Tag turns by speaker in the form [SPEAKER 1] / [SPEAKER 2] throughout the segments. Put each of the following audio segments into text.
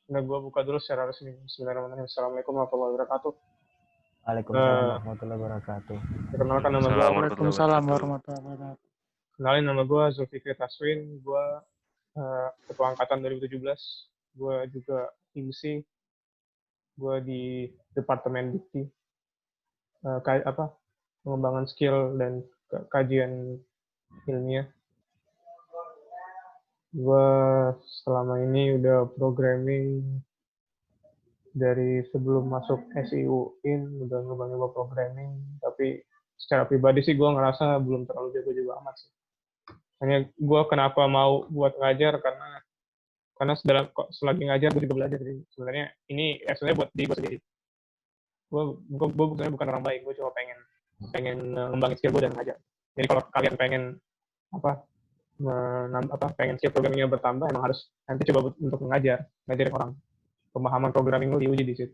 [SPEAKER 1] Nah, gue buka dulu secara resmi. Bismillahirrahmanirrahim. Assalamualaikum warahmatullahi wabarakatuh.
[SPEAKER 2] Waalaikumsalam
[SPEAKER 1] Eh,
[SPEAKER 2] warahmatullahi wabarakatuh.
[SPEAKER 1] Perkenalkan nama gue,
[SPEAKER 3] Waalaikumsalam warahmatullahi
[SPEAKER 4] Waalaikumsalam
[SPEAKER 3] wabarakatuh.
[SPEAKER 4] warahmatullahi wabarakatuh.
[SPEAKER 1] kenalin nama gue Zulfikri Taswin. Gue ketua angkatan 2017. Gue juga IMSI. Gue di Departemen Dikti. Pengembangan skill dan kajian ilmiah. Gue selama ini udah programming dari sebelum masuk SIU udah nyoba-nyoba programming, tapi secara pribadi sih gue ngerasa belum terlalu jago-jago amat sih. Hanya gue kenapa mau buat ngajar karena selagi ngajar gue juga belajar. Jadi sebenarnya ini sebenarnya buat diri gue sendiri. Gue sebenarnya bukan orang baik, gue cuma pengen ngembangin skill gue dan ngajar. Jadi kalau kalian pengen pengen skill programmingnya bertambah, emang harus nanti coba untuk ngajarin orang. Pemahaman programming lu diuji di situ.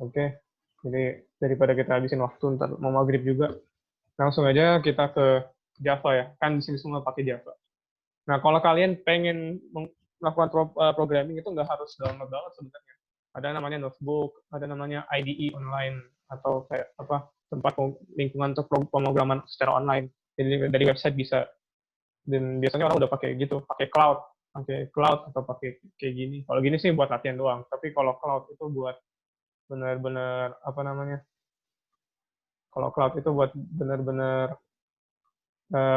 [SPEAKER 1] Oke, jadi daripada kita habisin waktu ntar mau maghrib juga, langsung aja kita ke Java ya. Kan di sini semua pakai Java. Nah, kalau kalian pengen melakukan programming itu nggak harus download banget sebenarnya. Ada namanya notebook, ada namanya IDE online atau kayak tempat lingkungan untuk pemrograman secara online. Jadi dari website bisa. Dan biasanya orang udah pakai gitu, pakai cloud atau pakai kayak gini. Kalau gini sih buat latihan doang. Tapi kalau cloud itu buat benar-benar kalau cloud itu buat benar-benar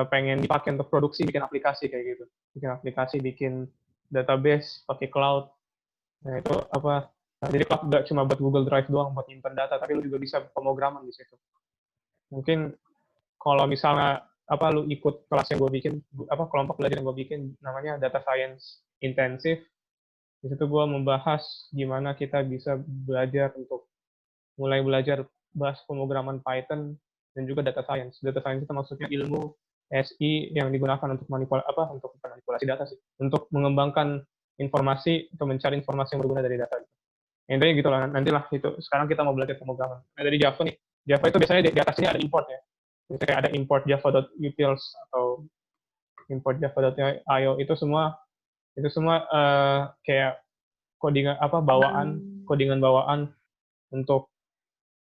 [SPEAKER 1] pengen dipakai untuk produksi, bikin aplikasi kayak gitu, bikin database pakai cloud. Nah itu jadi cloud nggak cuma buat Google Drive doang buat nyimpen data, tapi lu juga bisa pemrograman di situ. Mungkin kalau misalnya lu ikut kelas yang gue bikin, kelompok belajar yang gue bikin namanya Data Science Intensive. Di situ gue membahas gimana kita bisa mulai belajar bahas pemrograman Python dan juga data science. Data science itu maksudnya ilmu SI yang digunakan untuk manipulasi data sih, untuk mengembangkan informasi atau mencari informasi yang berguna dari data. Intinya gitu lah, nantilah itu. Sekarang kita mau belajar pemrograman. Nah, dari Java nih, Java itu biasanya di atas sini ada import ya. Misalnya kayak ada import java.utils atau import java.io, itu semua kayak codingan bawaan untuk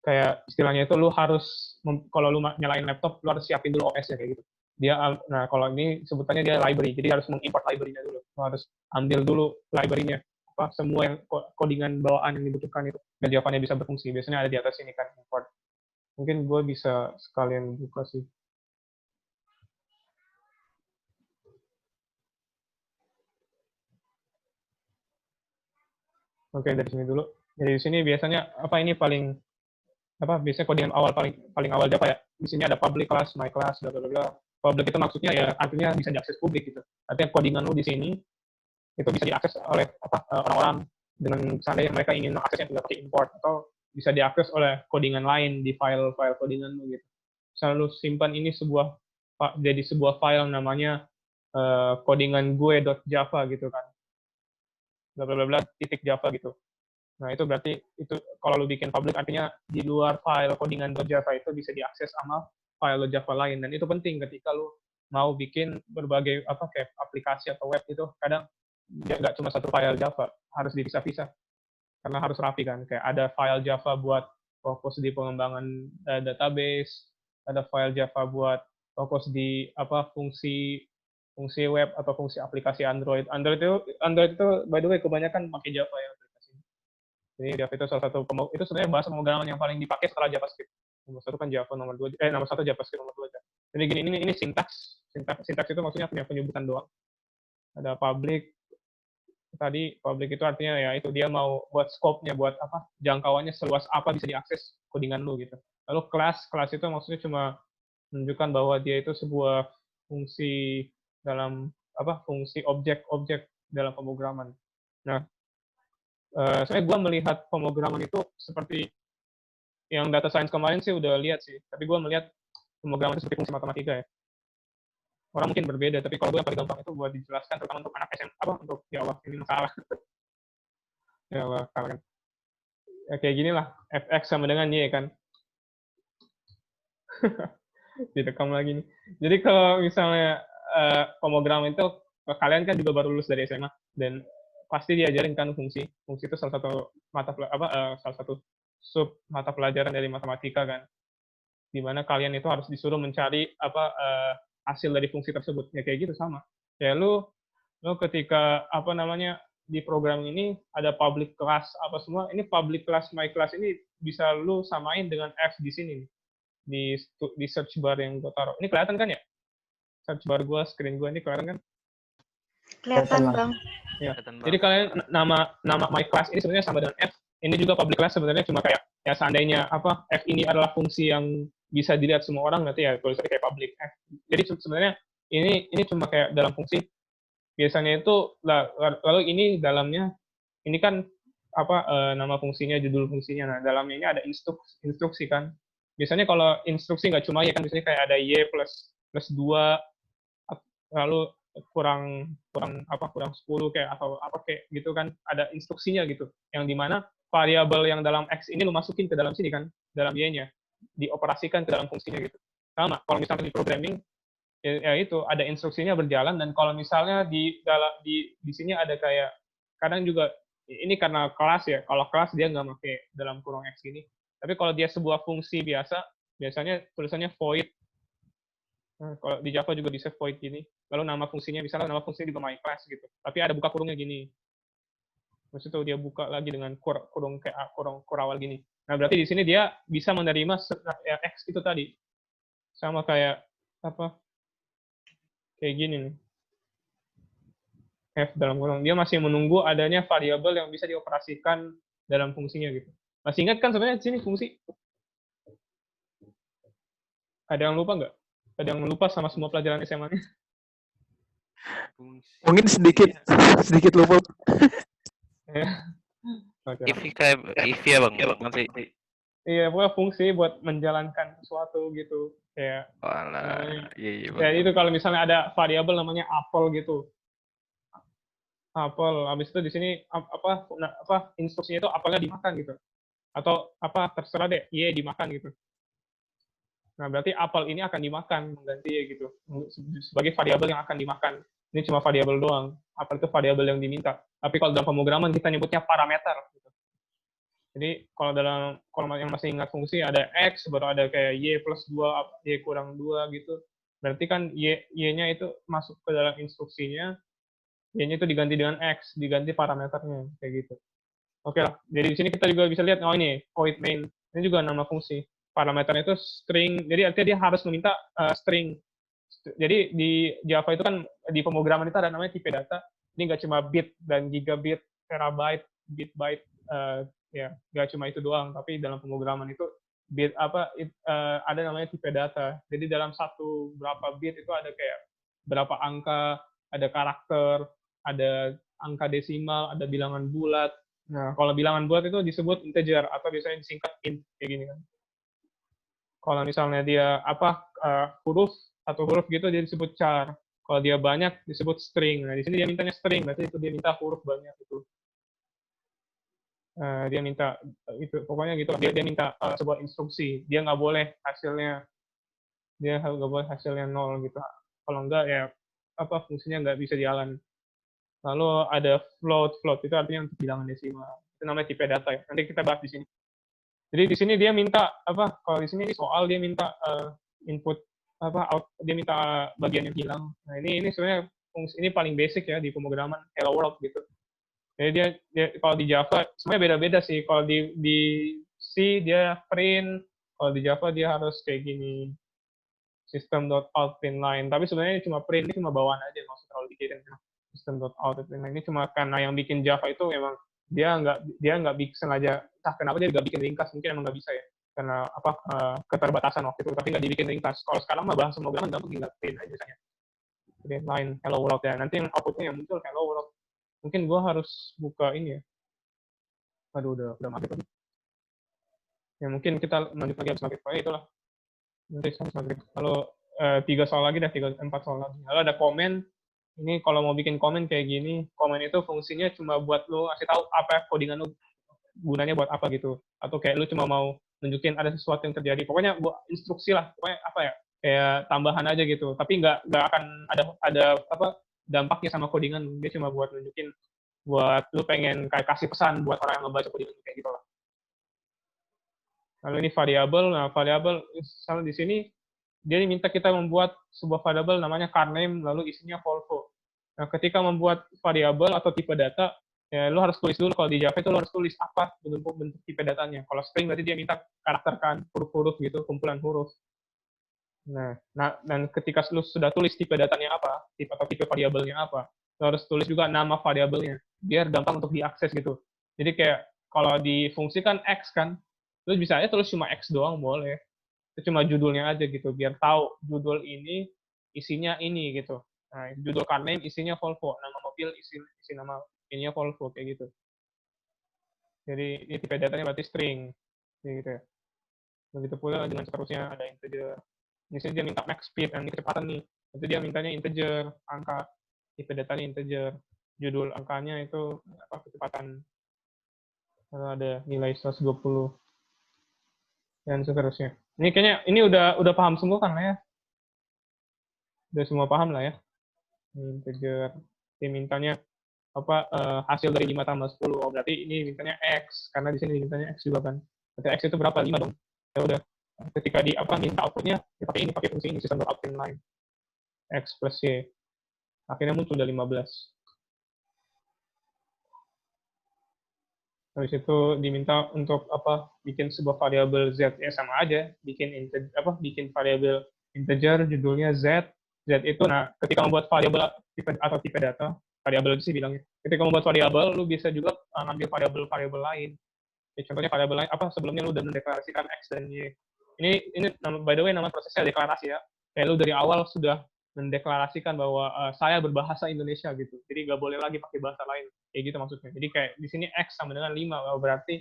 [SPEAKER 1] kayak istilahnya itu lu harus kalau lu nyalain laptop lu harus siapin dulu OS-nya kayak gitu. Nah kalau ini sebutannya dia library, jadi harus mengimport library-nya dulu. Lu harus ambil dulu library-nya, semua yang codingan bawaan yang dibutuhkan itu, dan jawabannya bisa berfungsi. Biasanya ada di atas ini kan import. Mungkin gue bisa sekalian buka sih. Oke, dari sini dulu. Jadi di sini biasanya biasanya codingan awal paling awal Java ya. Di sini ada public class, my class, bla bla bla. Public itu maksudnya ya artinya bisa diakses publik gitu. Artinya codingan lu di sini itu bisa diakses oleh orang-orang dengan seandainya mereka ingin mengaksesnya tidak pakai import, atau bisa diakses oleh codingan lain di file-file codingan lu gitu. Misalnya lu simpan ini jadi sebuah file namanya codingan gue.java gitu kan. Bla bla bla titik Java gitu. Nah, itu berarti itu kalau lu bikin public artinya di luar file codingan.java itu bisa diakses sama file Java lain, dan itu penting ketika lu mau bikin berbagai kayak aplikasi atau web itu kadang nggak cuma satu file Java, harus dipisah-pisah karena harus rapi kan. Kayak ada file Java buat fokus di pengembangan database, ada file Java buat fokus di fungsi web atau fungsi aplikasi Android. Android itu by the way kebanyakan pakai Java ya. Jadi Java itu salah satu itu sebenarnya bahasa pemrograman yang paling dipakai setelah JavaScript. Nomor satu kan Java, nomor satu JavaScript, nomor dua. Jadi gini, ini sintaks itu maksudnya punya penyebutan doang. Ada public, tadi public itu artinya ya itu dia mau buat scope-nya, buat jangkauannya seluas apa bisa diakses codingan lu gitu. Lalu kelas itu maksudnya cuma menunjukkan bahwa dia itu sebuah fungsi dalam fungsi objek dalam pemrograman. Nah, saya melihat pemrograman itu seperti yang data science kemarin sih udah lihat sih, tapi gue melihat pemrograman itu seperti fungsi matematika ya. Orang mungkin berbeda, tapi kalau gue yang paling gampang itu buat dijelaskan, terutama untuk anak SMA, untuk ya Allah ini masalah. Ya Allah, kalian. Ya, kayak gini lah, fx sama dengan y kan. Direkam lagi nih. Jadi kalau misalnya pemrograman itu kalian kan juga baru lulus dari SMA, dan pasti diajarin kan fungsi. Fungsi itu salah satu salah satu sub mata pelajaran dari matematika kan. Di mana kalian itu harus disuruh mencari hasil dari fungsi tersebut. Ya kayak gitu sama. Ya lu ketika di program ini ada public class apa semua, ini public class my class ini bisa lu samain dengan F di sini nih. Di search bar yang gue taruh. Ini kelihatan kan ya? Search bar gue, screen gue ini kelihatan kan?
[SPEAKER 3] Kelihatan, Bang.
[SPEAKER 1] Ya. Jadi kalian nama my class ini sebenarnya sama dengan F. Ini juga public class sebenarnya, cuma kayak ya seandainya F ini adalah fungsi yang bisa dilihat semua orang, nanti ya tulisannya kayak public F. Jadi sebenarnya ini cuma kayak dalam fungsi. Biasanya itu lalu ini dalamnya ini kan nama fungsinya, judul fungsinya. Nah, dalamnya ini ada instruksi kan. Biasanya kalau instruksi nggak cuma ya kan, biasanya kayak ada y plus 2 lalu kurang 10 kayak atau apa kayak gitu kan, ada instruksinya gitu, yang dimana variabel yang dalam x ini lu masukin ke dalam sini kan, dalam y-nya dioperasikan ke dalam fungsinya gitu. Sama kalau misalnya di programming ya itu ada instruksinya berjalan, dan kalau misalnya di sini ada kayak kadang juga ini karena kelas ya, kalau kelas dia nggak pakai dalam kurung x ini, tapi kalau dia sebuah fungsi biasanya tulisannya void. Nah, kalau di Java juga bisa void gini. Lalu nama fungsinya, misalnya nama fungsinya juga my class gitu. Tapi ada buka kurungnya gini. Terus itu dia buka lagi dengan kurung awal gini. Nah, berarti di sini dia bisa menerima X itu tadi. Sama kayak kayak gini nih. F dalam kurung. Dia masih menunggu adanya variabel yang bisa dioperasikan dalam fungsinya gitu. Masih ingat kan sebenarnya di sini fungsi? Ada yang lupa nggak? Ada yang lupa sama semua pelajaran SMA-nya?
[SPEAKER 4] Mungkin sedikit lupa.
[SPEAKER 5] If ya bang, nanti.
[SPEAKER 1] Iya, pokoknya fungsi buat menjalankan sesuatu gitu. Kayak,
[SPEAKER 5] Iya,
[SPEAKER 1] ya itu kalau misalnya ada variabel namanya apel gitu. Apel, habis itu di sini instruksinya itu apelnya dimakan gitu. Atau terserah deh, y dimakan gitu. Nah, berarti apel ini akan dimakan mengganti ya gitu. Sebagai variabel yang akan dimakan. Ini cuma variabel doang. Apel itu variabel yang diminta. Tapi kalau dalam pemrograman kita nyebutnya parameter. Gitu. Jadi kalau yang masih ingat fungsi ada x, baru ada kayak y plus 2, y kurang 2 gitu. Berarti kan y-nya itu masuk ke dalam instruksinya, y-nya itu diganti dengan x, diganti parameternya kayak gitu. Oke lah. Jadi di sini kita juga bisa lihat, ini void main. Ini juga nama fungsi. Parameternya itu string, jadi artinya dia harus meminta string. Jadi di Java itu kan di pemrograman itu ada namanya tipe data. Ini nggak cuma bit dan gigabit, terabyte, bit byte, ya nggak cuma itu doang. Tapi dalam pemrograman itu bit ada namanya tipe data. Jadi dalam satu berapa bit itu ada kayak berapa angka, ada karakter, ada angka desimal, ada bilangan bulat. Nah, kalau bilangan bulat itu disebut integer atau biasanya disingkat int kayak gini kan. Kalau misalnya dia satu huruf gitu dia disebut char. Kalau dia banyak disebut string. Nah, di sini dia mintanya string, berarti itu dia minta huruf banyak itu. Dia minta itu, pokoknya gitu. Dia minta sebuah instruksi. Dia nggak boleh hasilnya 0 gitu. Kalau enggak ya fungsinya nggak bisa jalan. Lalu ada float itu artinya untuk bilangan desimal. Itu namanya tipe data ya. Nanti kita bahas di sini. Jadi di sini dia minta kalau di sini soal dia minta input dia minta bagian yang hilang. Nah, ini sebenarnya fungsi ini paling basic ya di pemrograman hello world gitu. Jadi dia kalau di Java sebenarnya beda-beda sih. Kalau di C dia print, kalau di Java dia harus kayak gini. System.out print line. Tapi sebenarnya cuma print, ini cuma bawaan aja, nggak usah terlalu dikirim. System.out print line ini cuma karena yang bikin Java itu memang dia nggak bikin sengaja, kenapa dia nggak bikin ringkas, mungkin emang nggak bisa ya, karena keterbatasan waktu itu, tapi nggak dibikin ringkas. Kalau sekarang mah bahasa pemrograman gampang, tinggal print aja misalnya. Print line hello world ya, nanti yang outputnya yang muncul hello world. Mungkin gua harus buka ini ya. Aduh, udah maghrib tadi. Ya mungkin kita lanjut lagi habis maghrib, itulah. Nanti habis maghrib. Lalu 3 soal lagi dah, 4 soal lagi. Lalu ada komen. Ini kalau mau bikin komen kayak gini, komen itu fungsinya cuma buat lo ngasih tahu apa codingan lo gunanya buat apa gitu. Atau kayak lo cuma mau nunjukin ada sesuatu yang terjadi. Pokoknya buat instruksi lah. Pokoknya kayak tambahan aja gitu. Tapi nggak akan ada dampaknya sama codingan. Dia cuma buat nunjukin buat lu pengen kayak kasih pesan buat orang yang ngebaca codingan kayak gitu lah. Lalu ini variabel. Nah, variabel misalnya di sini dia minta kita membuat sebuah variabel namanya car name lalu isinya Volvo. Nah, ketika membuat variabel atau tipe data, ya lu harus tulis dulu. Kalau di Java itu lu harus tulis apa bentuk tipe datanya. Kalau string berarti dia minta karakter kan, huruf-huruf gitu, kumpulan huruf. Nah, dan ketika lu sudah tulis tipe datanya apa, tipe atau tipe variabelnya apa, lu harus tulis juga nama variabelnya, biar gampang untuk diakses gitu. Jadi kayak kalau di fungsi kan X kan, lu bisa aja tulis cuma X doang boleh. Itu cuma judulnya aja gitu, biar tahu judul ini isinya ini gitu. Nah, judul car name isinya Volvo, nama mobil isi nama ininya Volvo kayak gitu. Jadi ini tipe datanya berarti string, kayak gitu ya. Begitu pula dengan seterusnya ada integer. Di sini dia minta max speed, ini kecepatan nih. Itu dia mintanya integer, angka. Tipe datanya integer. Judul angkanya itu apa kecepatan. Lalu ada nilai 120 dan seterusnya. Ini kayaknya ini udah paham semua kan lah ya. Udah semua paham lah ya. Ini integer. Dia mintanya apa hasil dari 5 tambah 10. Oh, berarti ini mintanya X karena di sini mintanya X juga kan. Berarti X itu berapa? 5 dong. Ya udah. Ketika di apa minta outputnya dipakai pakai fungsi ini system.out line X plus Y. Akhirnya muncul udah 15. Habis itu diminta untuk apa bikin sebuah variabel Z, ya sama aja bikin bikin variabel integer judulnya Z. Z itu nah ketika membuat variabel atau tipe data variabel itu sih bilangnya, ketika membuat variabel lu bisa juga ngambil variabel lain ya, contohnya variabel lain apa sebelumnya lu udah mendeklarasikan X dan Y. Ini by the way nama prosesnya deklarasi ya, kayak lu dari awal sudah mendeklarasikan bahwa saya berbahasa Indonesia gitu. Jadi nggak boleh lagi pakai bahasa lain. Kayak gitu maksudnya. Jadi kayak di sini X sama dengan 5. Berarti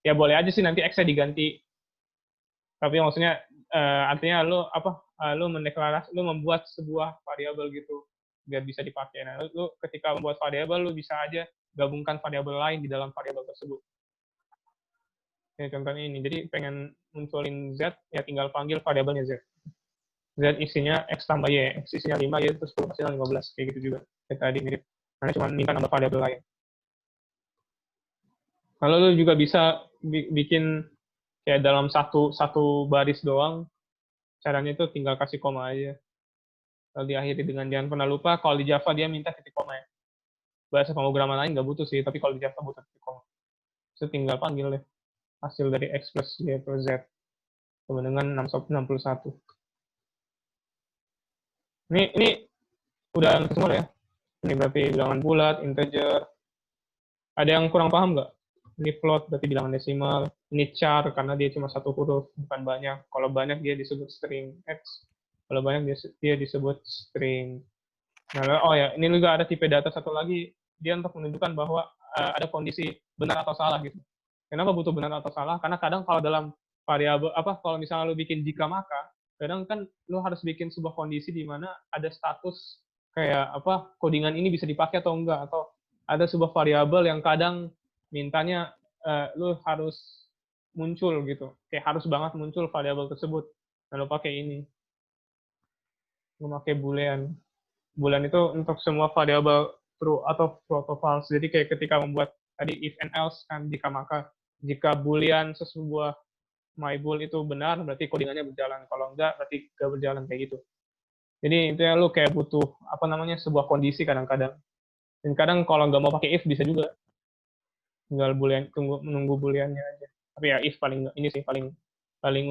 [SPEAKER 1] ya boleh aja sih nanti X-nya diganti. Tapi maksudnya artinya lu membuat sebuah variabel gitu biar bisa dipakai. Nah, lu ketika membuat variabel lu bisa aja gabungkan variabel lain di dalam variabel tersebut. Ya, contohnya ini. Jadi pengen munculin Z, ya tinggal panggil variabelnya Z. Z isinya X tambah Y, X isinya 5, Y terus 10 hasilnya 15. Kayak gitu juga. Kayak tadi mirip. Karena cuma minta nambah variabel lain. Kalau lu juga bisa bikin kayak dalam satu baris doang, caranya itu tinggal kasih koma aja. Lalu diakhiri dengan jangan pernah lupa, kalau di Java dia minta titik koma ya. Bahasa pemrograman lain nggak butuh sih, tapi kalau di Java butuh titik koma. Itu tinggal panggil deh. Hasil dari X plus Y plus Z. Sama dengan 61. Ini udah semua ya. Ini berarti bilangan bulat, integer. Ada yang kurang paham nggak? Ini float berarti bilangan desimal. Ini char karena dia cuma satu huruf, bukan banyak. Kalau banyak dia disebut string X. Kalau banyak dia disebut string. Nah, oh ya, ini juga ada tipe data satu lagi. Dia untuk menunjukkan bahwa ada kondisi benar atau salah gitu. Kenapa butuh benar atau salah? Karena kadang kalau dalam variabel kalau misalnya lu bikin jika maka, kadang kan lu harus bikin sebuah kondisi di mana ada status kayak codingan ini bisa dipakai atau enggak, atau ada sebuah variabel yang kadang mintanya lu harus muncul gitu, kayak harus banget muncul variabel tersebut. Nah, lu pakai ini, lu pakai boolean. Boolean itu untuk semua variabel true atau false. Jadi kayak ketika membuat tadi if and else kan jika maka, jika boolean sebuah my bool itu benar, berarti codingannya berjalan. Kalau enggak, berarti nggak berjalan kayak gitu. Jadi intinya lu kayak butuh sebuah kondisi kadang-kadang. Dan kadang kalau nggak mau pakai if bisa juga. Tinggal boolean, menunggu booleannya aja. Tapi ya if paling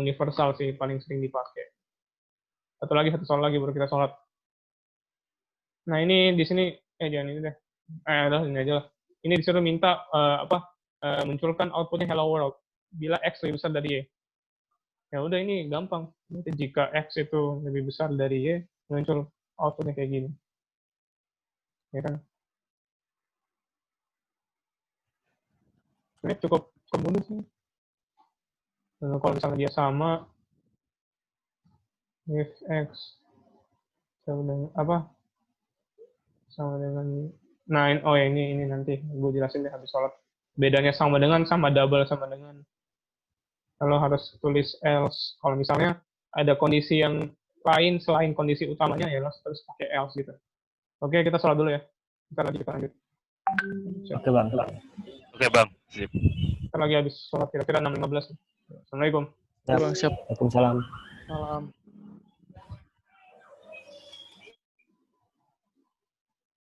[SPEAKER 1] universal sih, paling sering dipakai. Satu soal lagi baru kita sholat. Nah ini di sini jangan ini deh. Ini aja lah. Ini disuruh minta munculkan outputnya hello world bila X lebih besar dari Y. Ya udah ini gampang. Jika X itu lebih besar dari Y, muncul outputnya kayak gini. Ya kan? Ini cukup mudah sih. Nah, kalau misalnya dia sama, if X sama dengan sama dengan ini nanti gue jelasin deh habis sholat. Bedanya sama dengan, sama double, sama dengan. Kalau harus tulis else. Kalau misalnya ada kondisi yang lain selain kondisi utamanya, ya lo terus pakai else gitu. Oke, kita sholat dulu ya. Kita lanjut.
[SPEAKER 2] Oke bang.
[SPEAKER 5] Oke bang, sip.
[SPEAKER 1] Kita lagi habis sholat kira-kira 6.15. Assalamualaikum.
[SPEAKER 2] Siap.
[SPEAKER 4] Bang, siap.
[SPEAKER 2] Waalaikumsalam.
[SPEAKER 1] Salam.